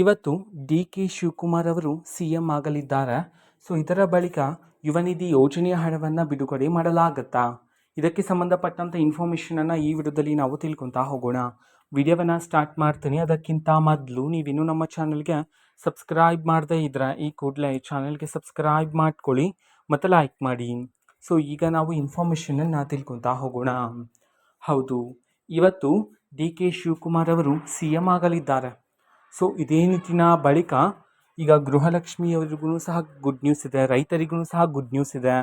ಇವತ್ತು D K Shivakumar ಅವರು CM ಆಗಲಿದ್ದಾರೆ. So ಇದರ ಬಳಿಕ ಯುವ ನಿಧಿ ಯೋಜನೆಯ ಹಣವನ್ನು ಬಿಡುಗಡೆ ಮಾಡಲಾಗುತ್ತಾ? ಇದಕ್ಕೆ ಸಂಬಂಧಪಟ್ಟಂಥ ಇನ್ಫಾರ್ಮೇಷನನ್ನು ಈ ವಿಡಿಯೋದಲ್ಲಿ ನಾವು ತಿಳ್ಕೊತಾ ಹೋಗೋಣ. ವಿಡಿಯೋವನ್ನು ಸ್ಟಾರ್ಟ್ ಮಾಡ್ತೀನಿ. ಅದಕ್ಕಿಂತ ಮೊದಲು ನೀವಿನ್ನೂ ನಮ್ಮ ಚಾನಲ್ಗೆ ಸಬ್ಸ್ಕ್ರೈಬ್ ಮಾಡದೇ ಇದ್ದರೆ ಈ ಕೂಡಲೇ ಈ ಚಾನಲ್ಗೆ ಸಬ್ಸ್ಕ್ರೈಬ್ ಮಾಡ್ಕೊಳ್ಳಿ ಮತ್ತು ಲೈಕ್ ಮಾಡಿ. ಸೊ ಈಗ ನಾವು ಇನ್ಫಾರ್ಮೇಷನನ್ನು ತಿಳ್ಕೊತಾ ಹೋಗೋಣ. ಹೌದು, ಇವತ್ತು ಡಿ ಕೆ ಶಿವಕುಮಾರ್ ಅವರು ಸಿ.ಎಂ ಆಗಲಿದ್ದಾರೆ. ಸೊ ಇದೇ ನಿಟ್ಟಿನ ಬಳಿಕ ಈಗ ಗೃಹಲಕ್ಷ್ಮಿಯವರಿಗೂ ಸಹ ಗುಡ್ ನ್ಯೂಸ್ ಇದೆ, ರೈತರಿಗೂ ಸಹ ಗುಡ್ ನ್ಯೂಸ್ ಇದೆ.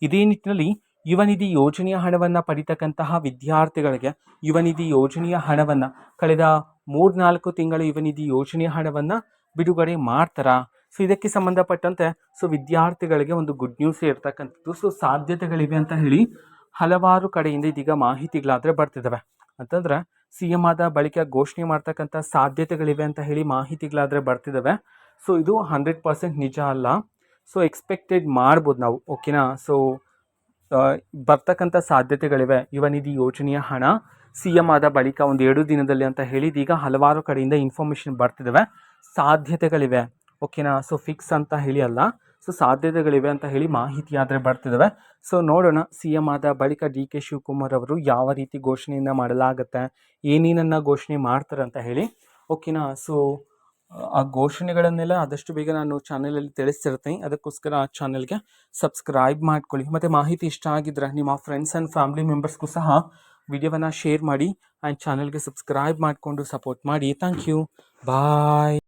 ಇದೇ ನಿಟ್ಟಿನಲ್ಲಿ ಯುವ ನಿಧಿ ಯೋಜನೆಯ ಹಣವನ್ನು ಪಡಿತಕ್ಕಂತಹ ವಿದ್ಯಾರ್ಥಿಗಳಿಗೆ ಯುವ ನಿಧಿ ಯೋಜನೆಯ ಹಣವನ್ನು ಕಳೆದ 3-4 ತಿಂಗಳ ಯುವ ನಿಧಿ ಯೋಜನೆಯ ಹಣವನ್ನು ಬಿಡುಗಡೆ ಮಾಡ್ತಾರಾ? ಸೊ ಇದಕ್ಕೆ ಸಂಬಂಧಪಟ್ಟಂತೆ ವಿದ್ಯಾರ್ಥಿಗಳಿಗೆ ಒಂದು ಗುಡ್ ನ್ಯೂಸ್ ಇರ್ತಕ್ಕಂಥದ್ದು. ಸೊ ಸಾಧ್ಯತೆಗಳಿವೆ ಅಂತ ಹೇಳಿ ಹಲವಾರು ಕಡೆಯಿಂದ ಇದೀಗ ಮಾಹಿತಿಗಳಾದರೆ ಬರ್ತಿದ್ದಾವೆ. ಅಂತಂದ್ರೆ ಸಿ.ಎಂ ಆದ ಬಳಿಕ ಘೋಷಣೆ ಮಾಡ್ತಕ್ಕಂಥ ಸಾಧ್ಯತೆಗಳಿವೆ ಅಂತ ಹೇಳಿ ಮಾಹಿತಿಗಳಾದರೆ ಬರ್ತಿದ್ದಾವೆ. ಸೊ ಇದು 100% ನಿಜ ಅಲ್ಲ. ಸೊ ಎಕ್ಸ್ಪೆಕ್ಟೆಡ್ ಮಾಡ್ಬೋದು ನಾವು, ಓಕೆನಾ. ಸೊ ಬರ್ತಕ್ಕಂಥ ಸಾಧ್ಯತೆಗಳಿವೆ. ಯುವ ನಿಧಿ ಯೋಜನೆಯ ಹಣ ಸಿ.ಎಂ ಆದ ಬಳಿಕ 1-2 ದಿನದಲ್ಲಿ ಅಂತ ಹೇಳಿ ಈಗ ಹಲವಾರು ಕಡೆಯಿಂದ ಇನ್ಫಾರ್ಮೇಷನ್ ಬರ್ತಿದ್ದಾವೆ. ಸಾಧ್ಯತೆಗಳಿವೆ, ಓಕೆನಾ. ಸೊ ಫಿಕ್ಸ್ ಅಂತ ಹೇಳಿ ಅಲ್ಲ, ಸೊ ಸಾಧ್ಯತೆಗಳಿವೆ ಅಂತ ಹೇಳಿ ಮಾಹಿತಿ ಆದರೆ ಬರ್ತಿದ್ದಾವೆ. ಸೊ ನೋಡೋಣ ಸಿ.ಎಂ ಆದ ಬಳಿಕ ಡಿ ಕೆ ಶಿವಕುಮಾರ್ ಅವರು ಯಾವ ರೀತಿ ಘೋಷಣೆಯನ್ನು ಮಾಡಲಾಗುತ್ತೆ, ಏನೇನನ್ನು ಘೋಷಣೆ ಮಾಡ್ತಾರೆ ಅಂತ ಹೇಳಿ, ಓಕೆನಾ. ಸೊ ಆ ಘೋಷಣೆಗಳನ್ನೆಲ್ಲ ಆದಷ್ಟು ಬೇಗ ನಾನು ಚಾನಲಲ್ಲಿ ತಿಳಿಸ್ತಿರ್ತೀನಿ. ಅದಕ್ಕೋಸ್ಕರ ಆ ಚಾನಲ್ಗೆ ಸಬ್ಸ್ಕ್ರೈಬ್ ಮಾಡ್ಕೊಳ್ಳಿ. ಮತ್ತು ಮಾಹಿತಿ ಇಷ್ಟ ಆಗಿದ್ರೆ ನಿಮ್ಮ ಫ್ರೆಂಡ್ಸ್ ಆ್ಯಂಡ್ ಫ್ಯಾಮಿಲಿ ಮೆಂಬರ್ಸ್ಗೂ ಸಹ ವಿಡಿಯೋವನ್ನು ಶೇರ್ ಮಾಡಿ ಆ್ಯಂಡ್ ಚಾನಲ್ಗೆ ಸಬ್ಸ್ಕ್ರೈಬ್ ಮಾಡಿಕೊಂಡು ಸಪೋರ್ಟ್ ಮಾಡಿ. Thank you, bye.